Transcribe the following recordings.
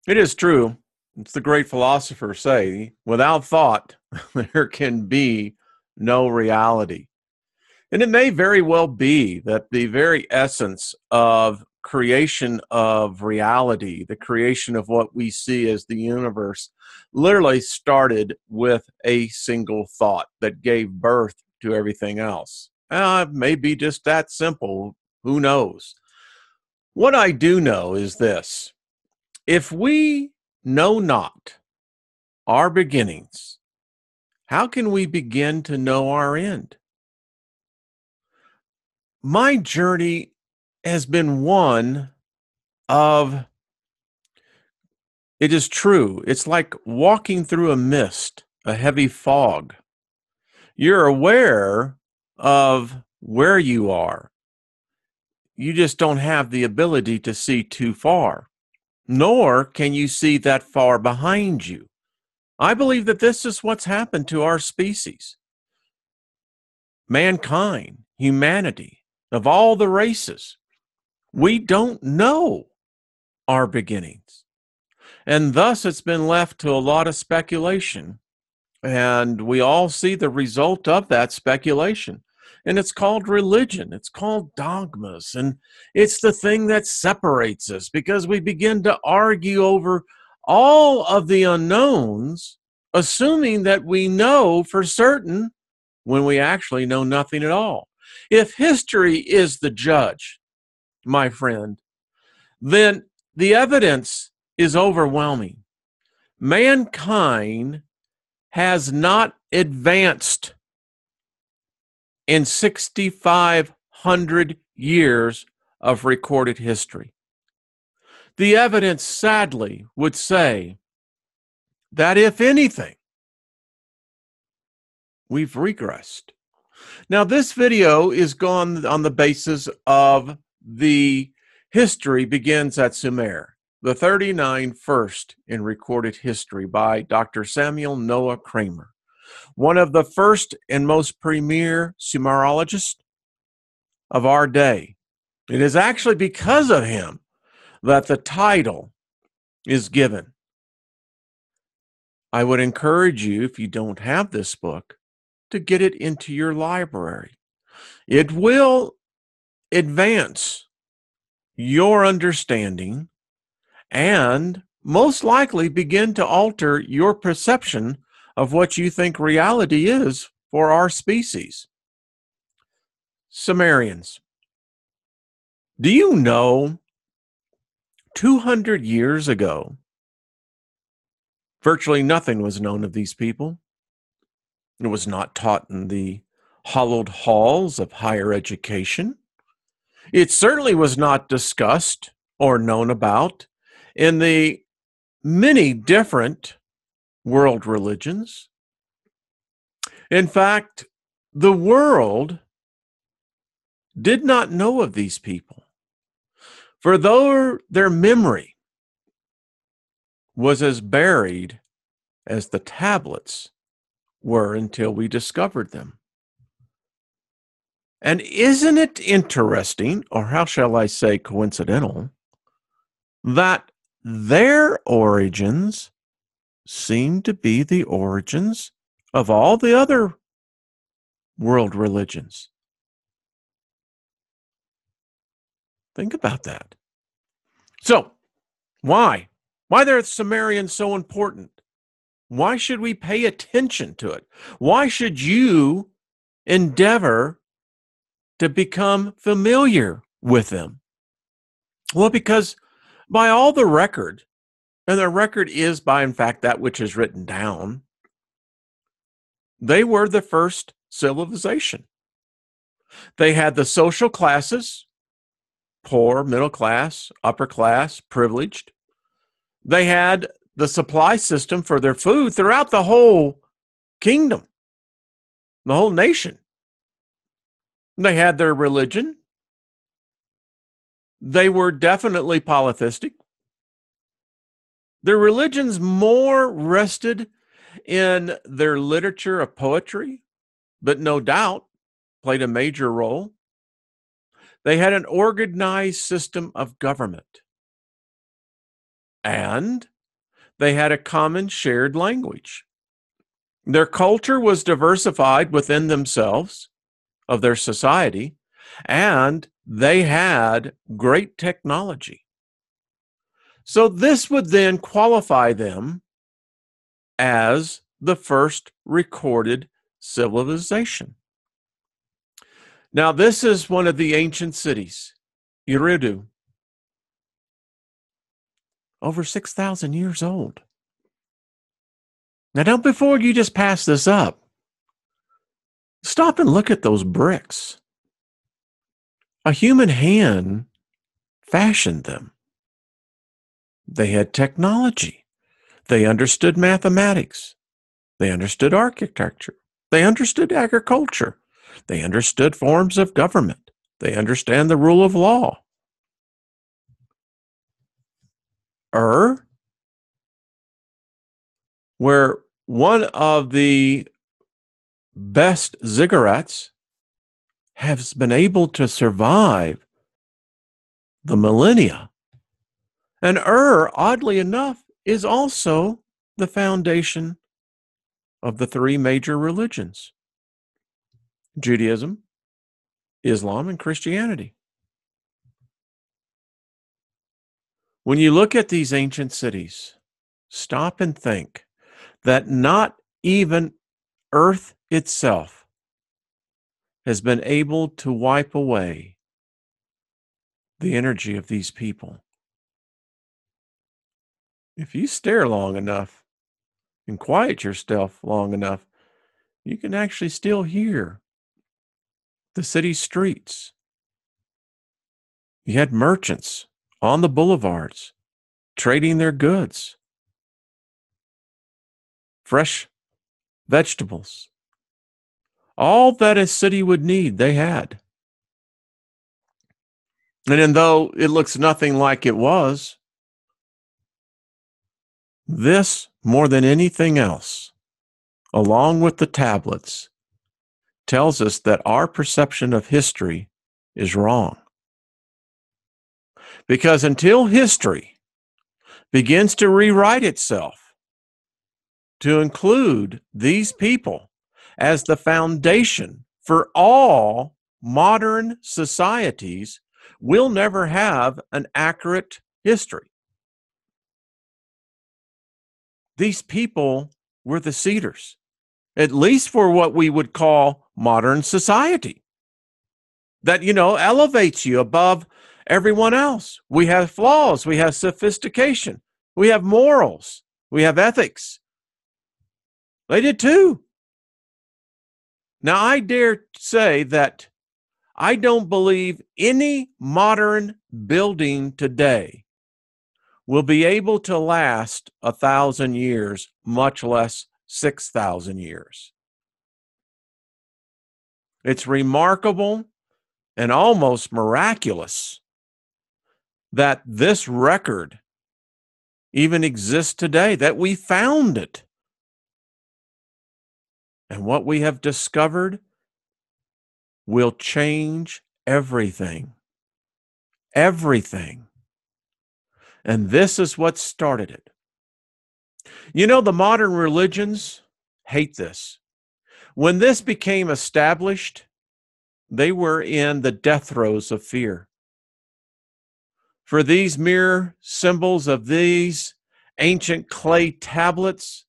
It is true. It's the great philosophers say, without thought, there can be no reality. And it may very well be that the very essence of creation of reality, the creation of what we see as the universe, literally started with a single thought that gave birth to everything else. It may be just that simple. Who knows? What I do know is this: if we know not our beginnings, how can we begin to know our end? My journey has been one of, it is true, it's like walking through a mist, a heavy fog. You're aware of where you are. You just don't have the ability to see too far, nor can you see that far behind you. I believe that this is what's happened to our species. Mankind, humanity, of all the races, we don't know our beginnings. And thus it's been left to a lot of speculation. And we all see the result of that speculation. And it's called religion. It's called dogmas. And it's the thing that separates us because we begin to argue over all of the unknowns, assuming that we know for certain when we actually know nothing at all. If history is the judge, my friend, then the evidence is overwhelming. Mankind has not advanced in 6,500 years of recorded history. The evidence, sadly, would say that if anything, we've regressed. Now, this video is gone on the basis of the history begins at Sumer, the 39 first in recorded history by Dr. Samuel Noah Kramer, one of the first and most premier Sumerologists of our day. It is actually because of him that the title is given. I would encourage you, if you don't have this book, to get it into your library. It will advance your understanding and most likely begin to alter your perception of what you think reality is for our species. Sumerians. Do you know 200 years ago, virtually nothing was known of these people? It was not taught in the hallowed halls of higher education. It certainly was not discussed or known about in the many different world religions. In fact, the world did not know of these people, for though their memory was as buried as the tablets were until we discovered them. And isn't it interesting, or how shall I say coincidental, that their origins seem to be the origins of all the other world religions? Think about that. So, why? Why are the Sumerians so important? Why should we pay attention to it? Why should you endeavor to become familiar with them? Well, because by all the record, and the record is by, in fact, that which is written down, they were the first civilization. They had the social classes: poor, middle class, upper class, privileged. They had the supply system for their food throughout the whole kingdom, the whole nation. They had their religion. They were definitely polytheistic. Their religions more rested in their literature of poetry, but no doubt played a major role. They had an organized system of government. And They had a common shared language. Their culture was diversified within themselves of their society, and they had great technology. So this would then qualify them as the first recorded civilization. Now, this is one of the ancient cities, Eridu, over 6,000 years old. Now, don't before you just pass this up, stop and look at those bricks. A human hand fashioned them. They had technology. They understood mathematics. They understood architecture. They understood agriculture. They understood forms of government. They understand the rule of law. Where one of the best ziggurats has been able to survive the millennia. And oddly enough, is also the foundation of the three major religions: Judaism, Islam, and Christianity. When you look at these ancient cities, stop and think that not even Earth itself has been able to wipe away the energy of these people. If you stare long enough and quiet yourself long enough, you can actually still hear the city streets. You had merchants on the boulevards trading their goods, fresh vegetables. All that a city would need, they had. And though it looks nothing like it was, this, more than anything else, along with the tablets, tells us that our perception of history is wrong. Because until history begins to rewrite itself to include these people as the foundation for all modern societies, we'll never have an accurate history. These people were the seeders, at least for what we would call modern society, that, elevates you above everyone else. We have flaws, we have sophistication, we have morals, we have ethics. They did too. Now, I dare say that I don't believe any modern building today will be able to last 1,000 years, much less 6,000 years. It's remarkable and almost miraculous that this record even exists today, that we found it. And what we have discovered will change everything. Everything. And this is what started it. The modern religions hate this. When this became established, they were in the death throes of fear. For these mere symbols of these ancient clay tablets,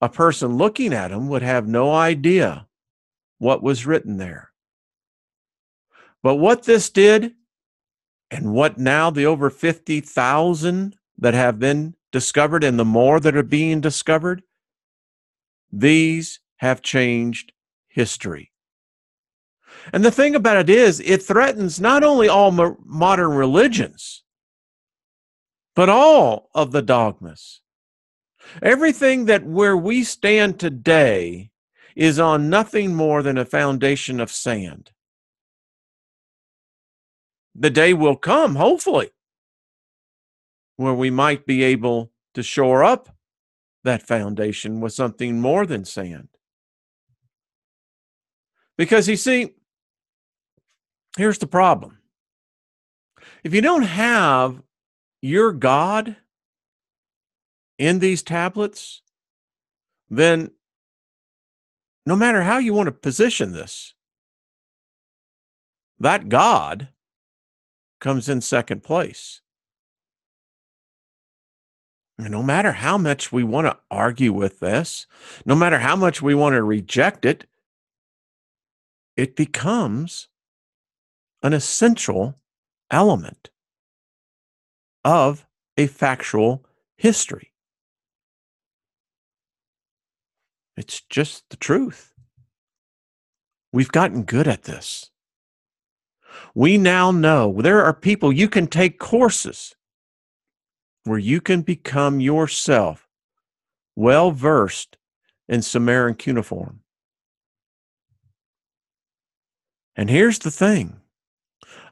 a person looking at them would have no idea what was written there. But what this did, and what now the over 50,000 that have been discovered and the more that are being discovered, these have changed history. And the thing about it is, it threatens not only all modern religions, but all of the dogmas. Everything that where we stand today is on nothing more than a foundation of sand. The day will come, hopefully, where we might be able to shore up that foundation with something more than sand. Because you see, here's the problem. If you don't have your God in these tablets, then no matter how you want to position this, that God comes in second place. And no matter how much we want to argue with this, no matter how much we want to reject it, it becomes an essential element of a factual history. It's just the truth. We've gotten good at this. We now know there are people, you can take courses where you can become yourself well-versed in Sumerian cuneiform. And here's the thing.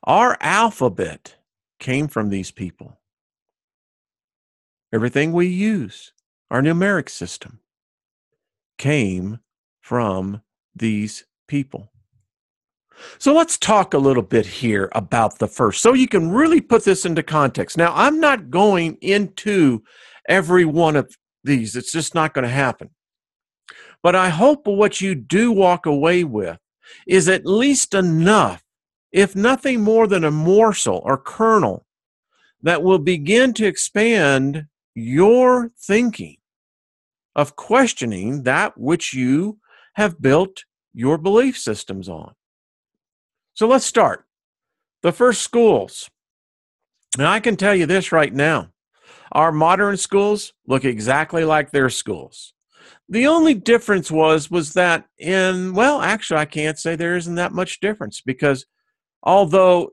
Our alphabet came from these people. Everything we use, our numeric system, came from these people. So let's talk a little bit here about the first, so you can really put this into context. Now, I'm not going into every one of these. It's just not going to happen. But I hope what you do walk away with is at least enough, if nothing more than a morsel or kernel, that will begin to expand your thinking of questioning that which you have built your belief systems on. So let's start. The first schools. And I can tell you this right now. Our modern schools look exactly like their schools. The only difference was that actually I can't say there isn't that much difference, because although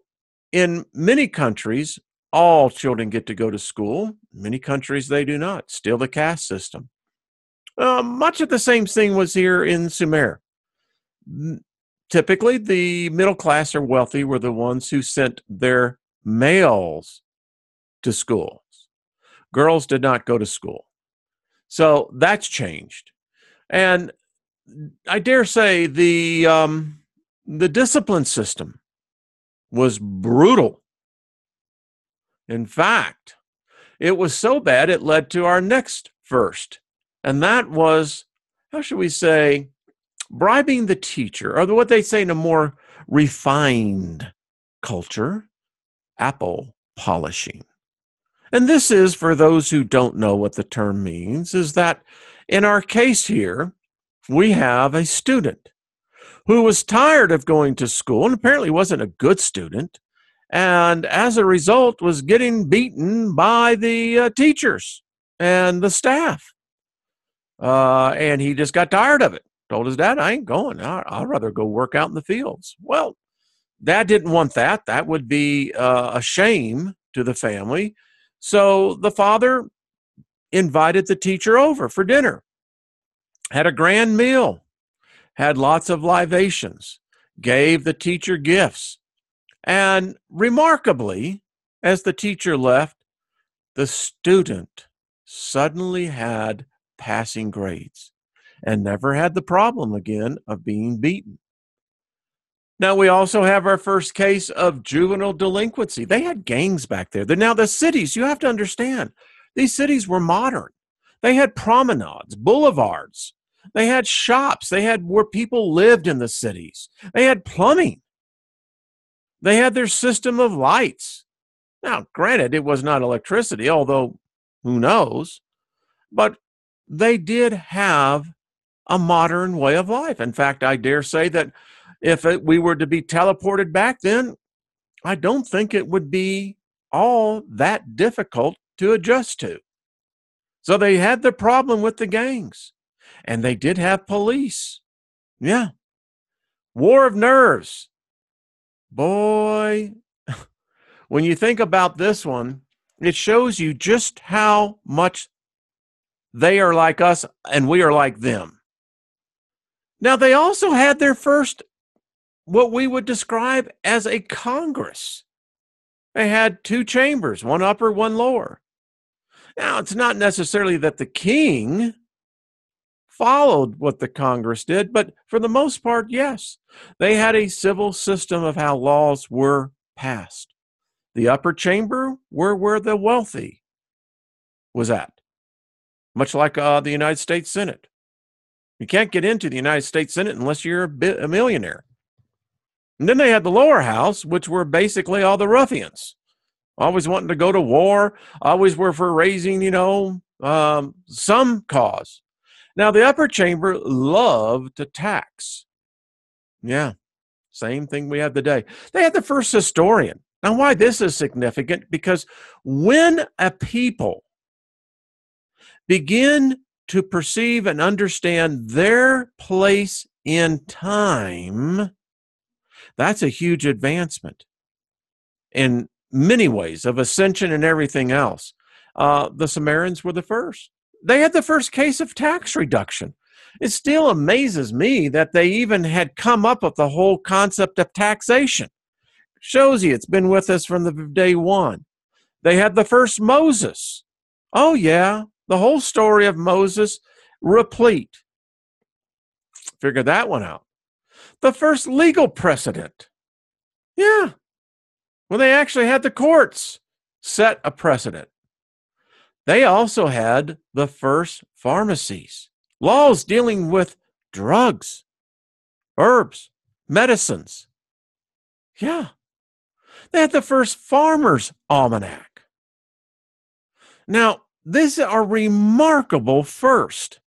in many countries all children get to go to school, many countries they do not. Still the caste system. Much of the same thing was here in Sumer. Typically, the middle class or wealthy were the ones who sent their males to schools. Girls did not go to school. So that's changed. And I dare say the discipline system was brutal. In fact, it was so bad it led to our next first. And that was, how should we say, bribing the teacher, or what they say in a more refined culture, apple polishing. And this is, for those who don't know what the term means, is that in our case here, we have a student who was tired of going to school and apparently wasn't a good student, and as a result was getting beaten by the teachers and the staff. And he just got tired of it. Told his dad, I ain't going. I'd rather go work out in the fields. Well, Dad didn't want that. That would be a shame to the family. So the father invited the teacher over for dinner, had a grand meal, had lots of libations, gave the teacher gifts. And remarkably, as the teacher left, the student suddenly had passing grades and never had the problem again of being beaten. Now, we also have our first case of juvenile delinquency. They had gangs back there. Now, the cities, you have to understand, these cities were modern. They had promenades, boulevards. They had shops. They had where people lived in the cities. They had plumbing. They had their system of lights. Now, granted, it was not electricity, although who knows, but they did have a modern way of life. In fact, I dare say that if we were to be teleported back then, I don't think it would be all that difficult to adjust to. So they had the problem with the gangs, and they did have police. Yeah. War of nerves. Boy, when you think about this one, it shows you just how much they are like us and we are like them. Now, they also had their first, what we would describe as a Congress. They had two chambers, one upper, one lower. Now, it's not necessarily that the king followed what the Congress did, but for the most part, yes. They had a civil system of how laws were passed. The upper chamber were where the wealthy was at. much like the United States Senate. You can't get into the United States Senate unless you're a millionaire. And then they had the lower house, which were basically all the ruffians, always wanting to go to war, always were for raising, some cause. Now, the upper chamber loved to tax. Yeah, same thing we have today. They had the first historian. Now, why this is significant? Because when a people begin to perceive and understand their place in time, that's a huge advancement in many ways of ascension and everything else. The Sumerians were the first. They had the first case of tax reduction. It still amazes me that they even had come up with the whole concept of taxation. Shows you it's been with us from the day one. They had the first Moses. Oh, yeah, the whole story of Moses, replete. Figure that one out. The first legal precedent. Yeah, well, they actually had the courts set a precedent. They also had the first pharmacies, laws dealing with drugs, herbs, medicines. Yeah, they had the first farmer's almanac. Now, these are remarkable first.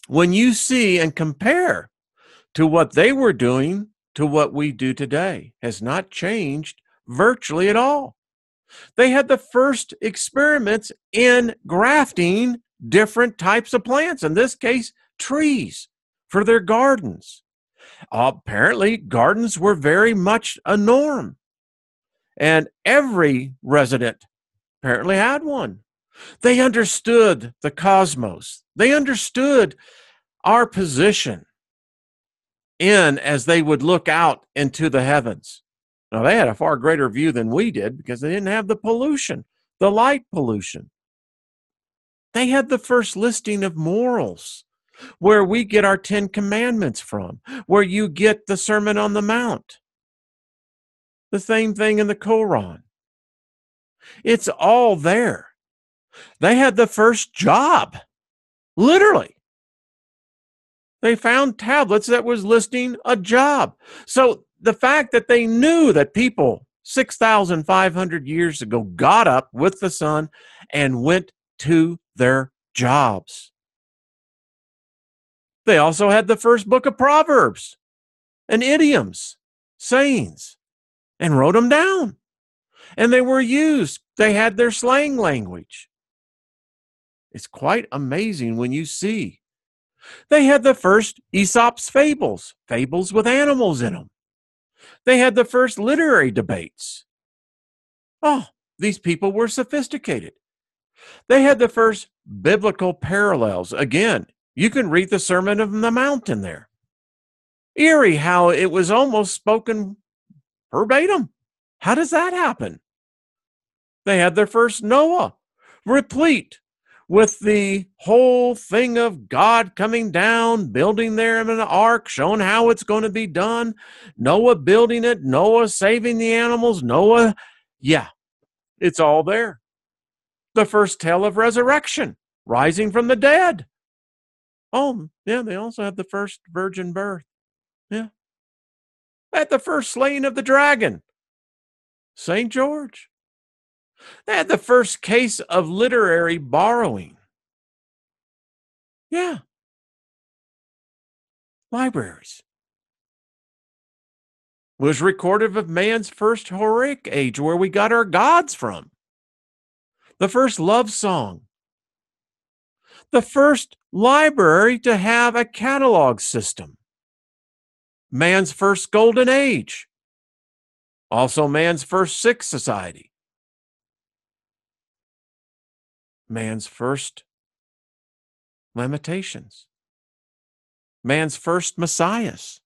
When you see and compare to what they were doing to what we do today, has not changed virtually at all. They had the first experiments in grafting different types of plants, in this case, trees, for their gardens. Apparently, gardens were very much a norm, and every resident apparently had one. They understood the cosmos. They understood our position as they would look out into the heavens. Now, they had a far greater view than we did because they didn't have the pollution, the light pollution. They had the first listing of morals, where we get our 10 Commandments from, where you get the Sermon on the Mount. The same thing in the Quran. It's all there. They had the first job, literally. They found tablets that was listing a job. So the fact that they knew that people 6,500 years ago got up with the sun and went to their jobs. They also had the first book of Proverbs and idioms, sayings, and wrote them down. And they were used. They had their slang language. It's quite amazing when you see. They had the first Aesop's fables, fables with animals in them. They had the first literary debates. Oh, these people were sophisticated. They had the first biblical parallels. Again, you can read the Sermon on the Mount in there. Eerie how it was almost spoken verbatim. How does that happen? They had their first Noah, replete with the whole thing of God coming down, building there in an ark, showing how it's going to be done. Noah building it, Noah saving the animals, Noah. Yeah, it's all there. The first tale of resurrection, rising from the dead. Oh, yeah, they also had the first virgin birth. Yeah. They had the first slaying of the dragon, St. George. They had the first case of literary borrowing. Yeah. Libraries. Was recorded of man's first heroic age, where we got our gods from. The first love song. The first library to have a catalog system. Man's first golden age. Also man's first sick society. Man's first limitations. Man's first messiahs.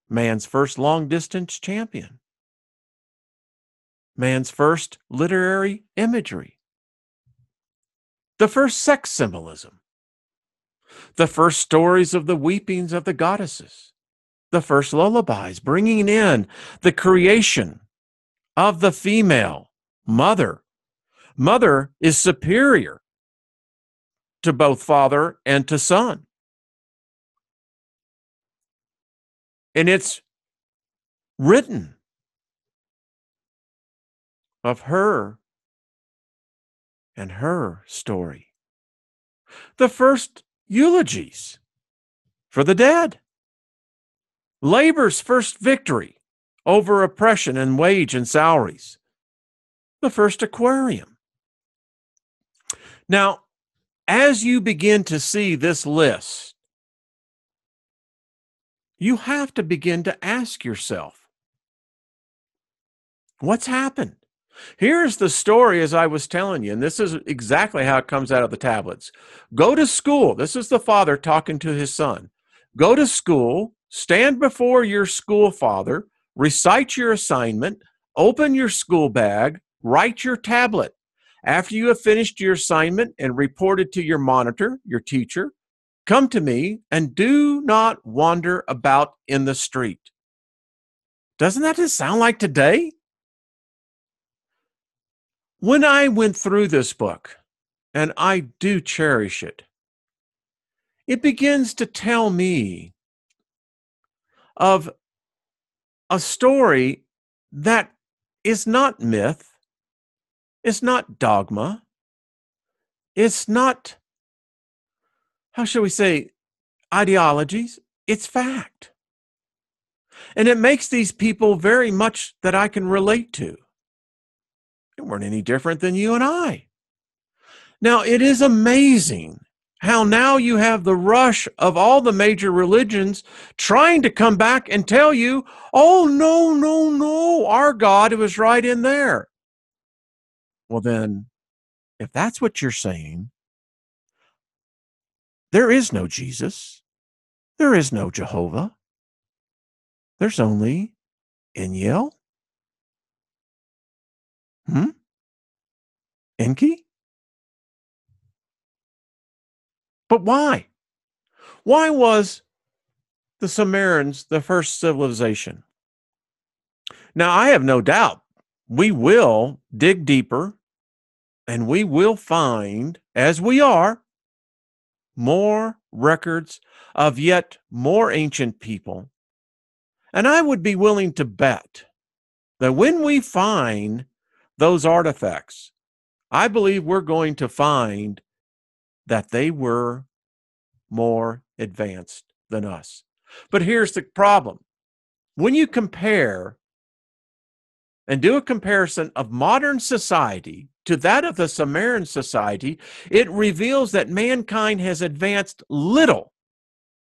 Man's first long-distance champion. Man's first literary imagery. The first sex symbolism. The first stories of the weepings of the goddesses. The first lullabies, bringing in the creation of the female mother. Mother is superior to both Father and to Son. And it's written of her and her story. The first eulogies for the dead. Labor's first victory over oppression and wage and salaries. The first aquarium. Now, as you begin to see this list, you have to begin to ask yourself, what's happened? Here's the story as I was telling you, and this is exactly how it comes out of the tablets. Go to school. This is the father talking to his son. Go to school, stand before your school father, recite your assignment, open your school bag, write your tablet. After you have finished your assignment and reported to your monitor, your teacher, come to me and do not wander about in the street. Doesn't that just sound like today? When I went through this book, and I do cherish it, it begins to tell me of a story that is not myth, it's not dogma, it's not, how shall we say, ideologies, it's fact. And it makes these people very much that I can relate to. They weren't any different than you and I. Now, it is amazing how now you have the rush of all the major religions trying to come back and tell you, oh, no, our God was right in there. Well, then, if that's what you're saying, there is no Jesus. There is no Jehovah. There's only Enlil. Enki? But why? Why was the Sumerians the first civilization? Now, I have no doubt we will dig deeper and we will find, as we are, more records of yet more ancient people. And I would be willing to bet that when we find those artifacts, I believe we're going to find that they were more advanced than us. But here's the problem. When you compare and do a comparison of modern society to that of the Sumerian society, it reveals that mankind has advanced little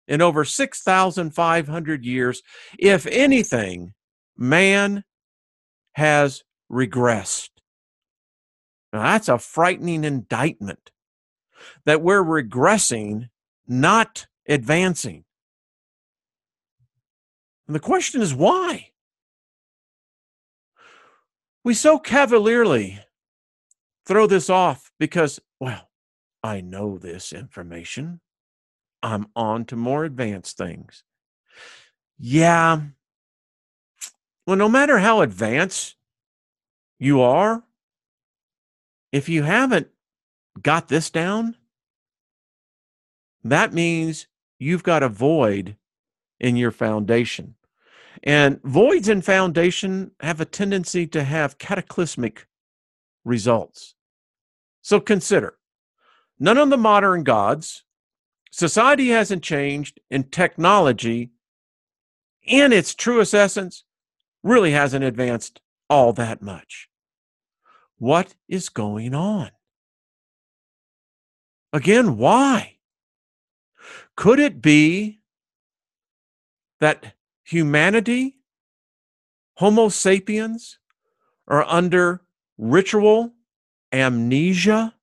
in over 6,500 years. If anything, man has regressed. Now, that's a frightening indictment that we're regressing, not advancing. And the question is why? We so cavalierly throw this off because, well, I know this information. I'm on to more advanced things. Yeah. Well, no matter how advanced you are, if you haven't got this down, that means you've got a void in your foundation. And voids in foundation have a tendency to have cataclysmic results. So consider, none of the modern gods, society hasn't changed, and technology, in its truest essence, really hasn't advanced all that much. What is going on? Again, why? Could it be that humanity, Homo sapiens, are under ritual amnesia?